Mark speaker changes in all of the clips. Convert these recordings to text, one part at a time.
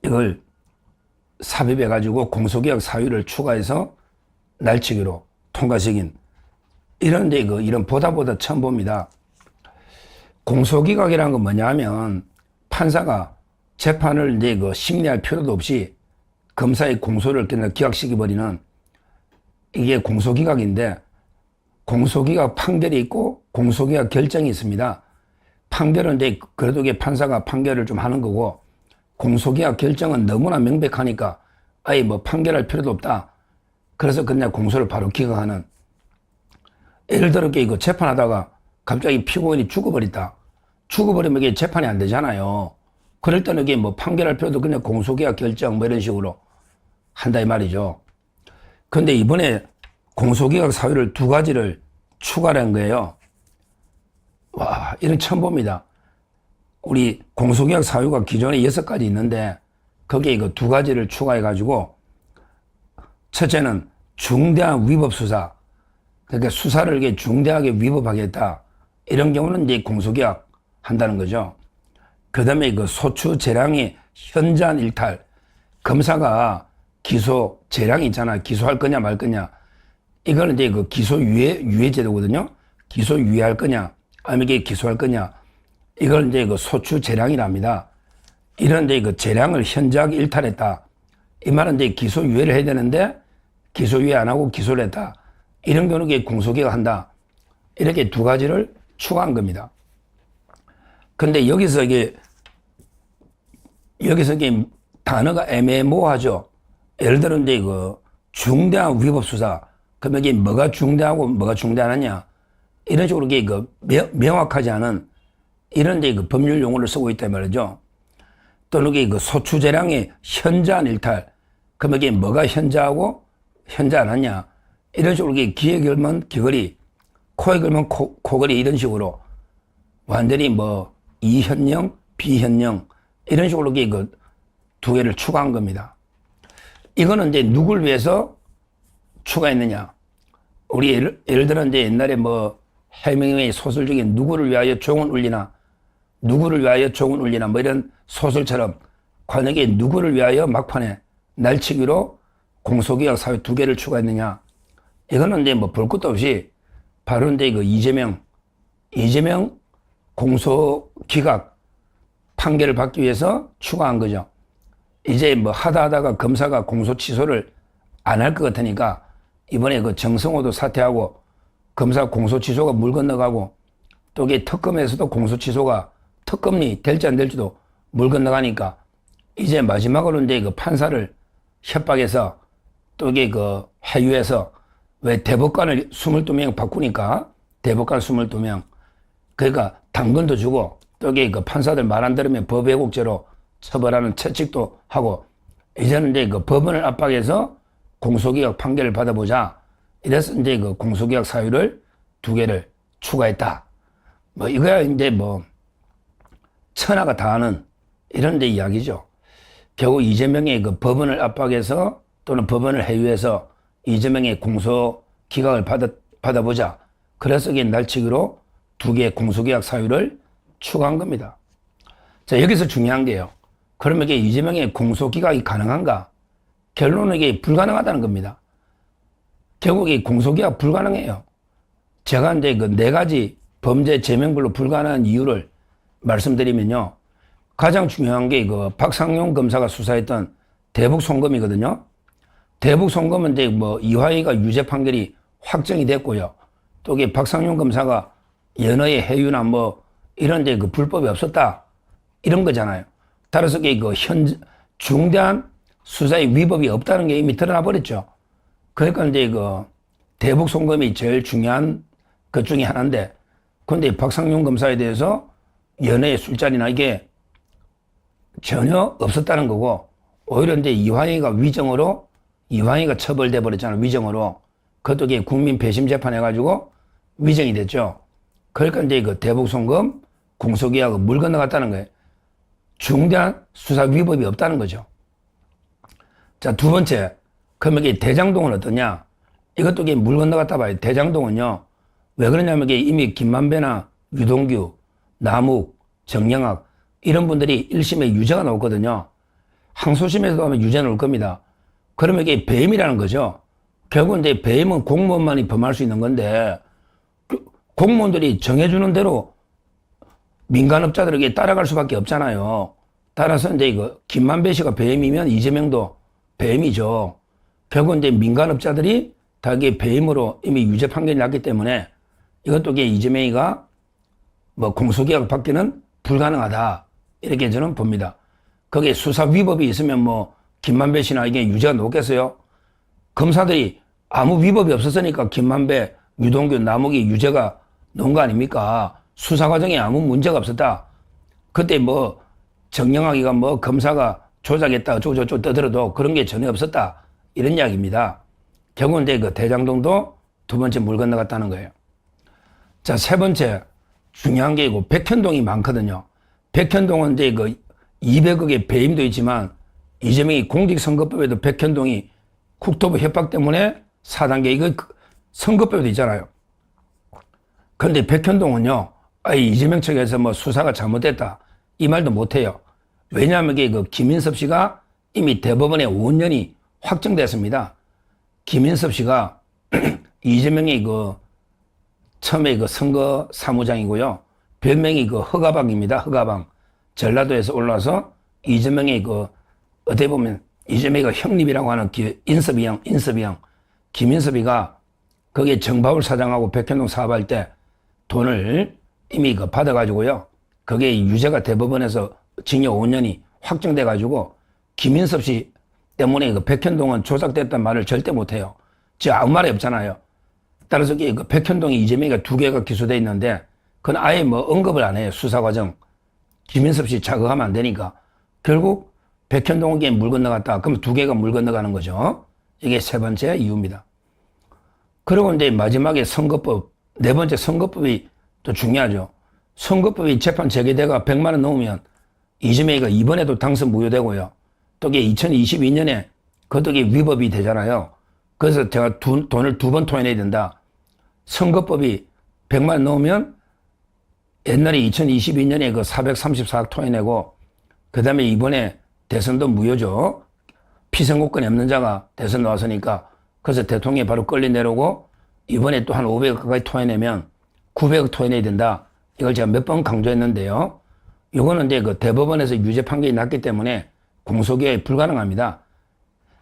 Speaker 1: 이걸 삽입해가지고 공소기각 사유를 추가해서 날치기로 통과시킨 이런데 이런 보다 처음 봅니다. 공소기각이라는 건 뭐냐면 판사가 재판을 이제 심리할 필요도 없이 검사의 공소를 그냥 기각시켜버리는 이게 공소기각인데, 공소기각 판결이 있고 공소기각 결정이 있습니다. 판결은 이제 그래도 이게 판사가 판결을 좀 하는 거고, 공소기각 결정은 너무나 명백하니까 아예 뭐 판결할 필요도 없다. 그래서 그냥 공소를 바로 기각하는. 예를 들어 이거 재판하다가 갑자기 피고인이 죽어버렸다. 죽어버리면 이게 재판이 안 되잖아요. 그럴 때는 이게 뭐 판결할 필요도 그냥 공소기각 결정 뭐 이런 식으로 한다 이 말이죠. 근데 이번에 공소기각 사유를 2가지를 추가한 거예요. 와, 이런 처음 봅니다. 우리 공소기각 사유가 기존에 6가지 있는데 거기에 이거 2가지를 추가해가지고, 첫째는 중대한 위법 수사. 그러니까 수사를 이게 중대하게 위법하겠다. 이런 경우는 이제 공소기각 한다는 거죠. 그 다음에 그 소추 재량의 현저한 일탈. 검사가 기소 재량이 있잖아. 기소할 거냐 말 거냐. 이거는 이제 그 기소 유예 제도거든요. 기소 유예할 거냐, 아니면 이게 기소할 거냐. 이걸 이제 그 소추 재량이랍니다. 이런 이제 그 재량을 현저하게 일탈했다. 이 말은 이제 기소 유예를 해야 되는데 기소 유예 안 하고 기소를 했다. 이런 경우는 공소기각 한다. 이렇게 2가지를 추가한 겁니다. 근데 여기서 이게 단어가 애매모호하죠. 예를 들어 이제 그 중대한 위법 수사. 그러면 이게 뭐가 중대하고 뭐가 중대하느냐. 이런 식으로 이게 명확하지 않은 이런 이제 그 법률 용어를 쓰고 있단 말이죠. 또는 이게 그 소추 재량의 현저한 일탈. 그러면 이게 뭐가 현저하고 현저 안 하냐. 이런 식으로 이게 귀에 걸면 귀걸이, 코에 걸면 코걸이 이런 식으로 완전히 뭐 이현령, 비현령 이런 식으로 이게 그 2개를 추가한 겁니다. 이거는 이제 누굴 위해서 추가했느냐. 우리 예를 들어 이제 옛날에 뭐 해밍웨이 소설 중에 누구를 위하여 종은 울리나, 누구를 위하여 종은 울리나 뭐 이런 소설처럼 관역에 누구를 위하여 막판에 날치기로 공소기각 사유 2개를 추가했느냐. 이거는 이제 뭐 볼 것도 없이 바로 이제 그 이재명 공소기각 판결을 받기 위해서 추가한 거죠. 이제 뭐 하다가 검사가 공소 취소를 안 할 것 같으니까 이번에 그 정성호도 사퇴하고 검사 공소 취소가 물 건너가고, 또 이게 특검에서도 공소 취소가 특검이 될지 안 될지도 물 건너가니까 이제 마지막으로 이제 그 판사를 협박해서 또 이게 그 해유해서, 왜 대법관을 22명 바꾸니까 대법관 22명. 그러니까 당근도 주고 또 이게 그 판사들 말 안 들으면 법 왜곡죄로 처벌하는 채찍도 하고, 이제는 이제 그 법원을 압박해서 공소기각 판결을 받아보자. 이래서 이제 그 공소기각 사유를 2개를 추가했다. 뭐 이거야 이제 뭐 천하가 다 아는 이런 데 이야기죠. 결국 이재명의 그 법원을 압박해서 또는 법원을 해유해서 이재명의 공소기각을 받아보자. 그래서 이게 날치기로 2개의 공소기각 사유를 추가한 겁니다. 자, 여기서 중요한 게요. 그러면 이게 이재명의 공소기각이 가능한가? 결론은 이게 불가능하다는 겁니다. 결국 이 공소기각 불가능해요. 제가 이제 그 4가지 범죄 제명별로 불가능한 이유를 말씀드리면요. 가장 중요한 게 그 박상용 검사가 수사했던 대북 송금이거든요. 대북 송금은 이제 뭐 이화희가 유죄 판결이 확정이 됐고요. 또 이게 박상용 검사가 연어의 해유나 뭐 이런 데 그 불법이 없었다. 이런 거잖아요. 따라서 이게 그 중대한 수사의 위법이 없다는 게 이미 드러나 버렸죠. 그러니까 이제 그 대북 송금이 제일 중요한 것 중에 하나인데, 근데 박상용 검사에 대해서 연애의 술자리나 이게 전혀 없었다는 거고, 오히려 이제 이화영이가 이화영이가 처벌돼 버렸잖아요. 위정으로. 그것도 이게 국민 배심 재판 해가지고 위정이 됐죠. 그러니까 이제 그 대북 송금 공소기각을 물 건너갔다는 거예요. 중대한 수사 위법이 없다는 거죠. 자, 2번째. 그러면 이게 대장동은 어떠냐? 이것도 이게 물 건너갔다 봐요. 대장동은요. 왜 그러냐면 이게 이미 김만배나 유동규, 남욱, 정영학 이런 분들이 1심에 유죄가 나왔거든요. 항소심에서도 아마 유죄 나올 겁니다. 그러면 이게 배임이라는 거죠. 결국 이제 배임은 공무원만이 범할 수 있는 건데 공무원들이 정해주는 대로 민간업자들에게 따라갈 수밖에 없잖아요. 따라서 이제 이거 김만배 씨가 배임이면 이재명도 배임이죠. 결국 이제 민간업자들이 다 이게 배임으로 이미 유죄 판결이 났기 때문에 이것도 이게 이재명이가 뭐 공소기각 받기는 불가능하다. 이렇게 저는 봅니다. 거기에 수사 위법이 있으면 뭐 김만배 씨나 이게 유죄가 높겠어요? 검사들이 아무 위법이 없었으니까 김만배, 유동규, 남욱이 유죄가 놓은 거 아닙니까? 수사 과정에 아무 문제가 없었다. 그때 뭐 정영학이가 뭐 검사가 조작했다 어쩌고저쩌고 떠들어도 그런 게 전혀 없었다. 이런 이야기입니다. 결국은 이제 그 대장동도 두 번째 물 건너갔다는 거예요. 자, 세 번째 중요한 게 이고 백현동이 많거든요. 백현동은 이제 그 200억의 배임도 있지만 이재명이 공직선거법에도 백현동이 국토부 협박 때문에 4단계 이거 선거법에도 있잖아요. 그런데 백현동은요, 이재명 측에서 뭐 수사가 잘못됐다 이 말도 못해요. 왜냐하면 이게 그 김인섭 씨가 이미 대법원에 5년이 확정됐습니다. 김인섭 씨가 이재명이 그 처음에 그 선거 사무장이고요. 별명이 그 허가방입니다. 허가방. 전라도에서 올라와서 이재명이 그 어떻게 보면 이재명이가 형님이라고 하는 인섭이 형, 김인섭이가 거기에 정바울 사장하고 백현동 사업할 때 돈을 이미 그 받아가지고요. 그게 유죄가 대법원에서 징역 5년이 확정돼가지고 김인섭 씨 때문에 그 백현동은 조작됐단 말을 절대 못해요. 지금 아무 말이 없잖아요. 따라서 그 백현동이 이재명이가 2개가 기소돼 있는데 그건 아예 뭐 언급을 안 해요. 수사 과정. 김인섭 씨 자극하면 안 되니까. 결국 백현동에게 물 건너갔다. 그럼 2개가 물 건너가는 거죠. 이게 세 번째 이유입니다. 그리고 이제 마지막에 선거법, 네 번째 선거법이 또 중요하죠. 선거법이 재판 재개대가 100만 원 넘으면 이재명이가 이번에도 당선 무효되고요. 또 이게 2022년에 그것도 위법이 되잖아요. 그래서 제가 돈을 2번 토해내야 된다. 선거법이 100만 원 넘으면 옛날에 2022년에 그 434억 토해내고 그 다음에 이번에 대선도 무효죠. 피선거권이 없는 자가 대선 나왔으니까 그래서 대통령이 바로 끌려 내려오고 이번에 또 한 500억 가까이 토해내면 900억 토해내야 된다. 이걸 제가 몇 번 강조했는데요. 이거는 이제 그 대법원에서 유죄 판결이 났기 때문에 공소기각이 불가능합니다.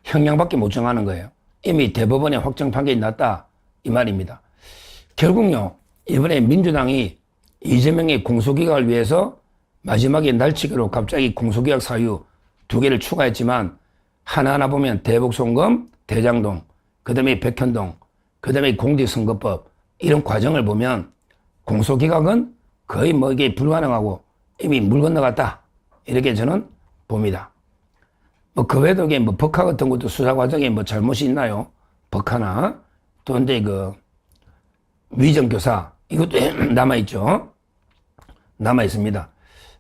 Speaker 1: 형량밖에 못 정하는 거예요. 이미 대법원에 확정 판결이 났다. 이 말입니다. 결국요, 이번에 민주당이 이재명의 공소기각을 위해서 마지막에 날치기로 갑자기 공소기각 사유 2개를 추가했지만 하나하나 보면 대북송금, 대장동, 그 다음에 백현동, 그 다음에 공직선거법 이런 과정을 보면 공소기각은 거의 뭐 이게 불가능하고 이미 물 건너갔다. 이렇게 저는 봅니다. 뭐 그 외에도 뭐 법화 같은 것도 수사 과정에 뭐 잘못이 있나요? 법화나 또 이제 그 위정교사 이것도 남아있죠. 남아있습니다.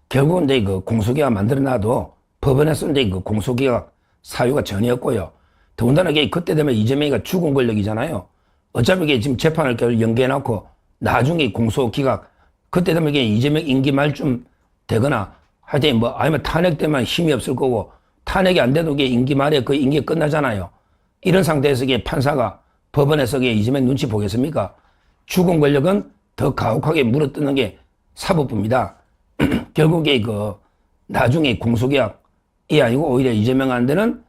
Speaker 1: 결국은 이제 그 공소기각 만들어놔도 법원에서 이제 그 공소기각 사유가 전혀 없고요. 더군다나 이게 그때 되면 이재명이가 주권 권력이잖아요. 어차피 이게 지금 재판을 연기해놓고 나중에 공소기각 그때 되면 이게 이재명 임기 말쯤 되거나 하여튼 뭐 아니면 탄핵 때만 힘이 없을 거고 탄핵이 안 돼도 이게 임기 말에 그 임기가 끝나잖아요. 이런 상태에서 이게 판사가 법원에서 이게 이재명 눈치 보겠습니까? 주권 권력은 더 가혹하게 물어뜯는 게 사법부입니다. 결국에 그 나중에 공소기각이 아니고 오히려 이재명한테는